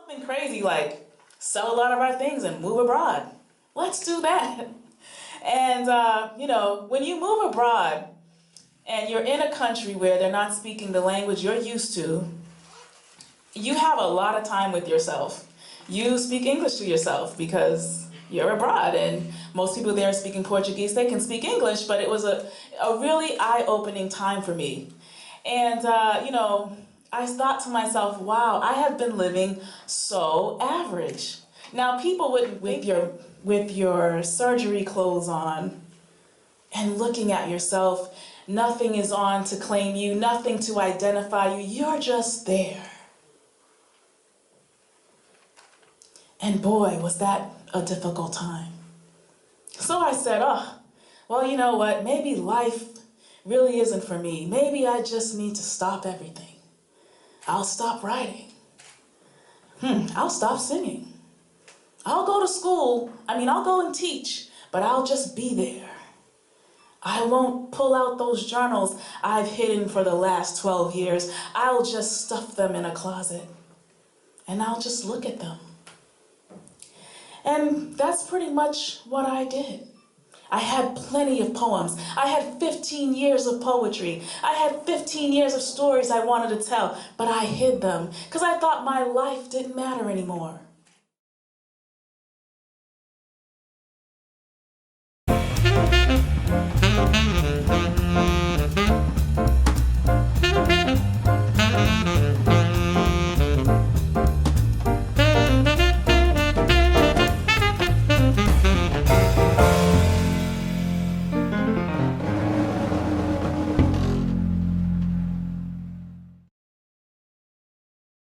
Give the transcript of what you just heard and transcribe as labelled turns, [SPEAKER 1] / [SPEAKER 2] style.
[SPEAKER 1] Something crazy like sell a lot of our things and move abroad. Let's do that. And, when you move abroad and you're in a country where they're not speaking the language you're used to, you have a lot of time with yourself. You speak English to yourself because you're abroad, and most people there speaking Portuguese, they can speak English, but it was a really eye-opening time for me. And, I thought to myself, wow, I have been living so average. Now, people wouldn't, with your surgery clothes on and looking at yourself, nothing is on to claim you, nothing to identify you, you're just there. And boy, was that a difficult time. So I said, well, you know what, maybe life really isn't for me. Maybe I just need to stop everything. I'll stop writing. I'll stop singing. I'll go to school. I'll go and teach, but I'll just be there. I won't pull out those journals I've hidden for the last 12 years. I'll just stuff them in a closet, and I'll just look at them. And that's pretty much what I did. I had plenty of poems. I had 15 years of poetry. I had 15 years of stories I wanted to tell, but I hid them because I thought my life didn't matter anymore.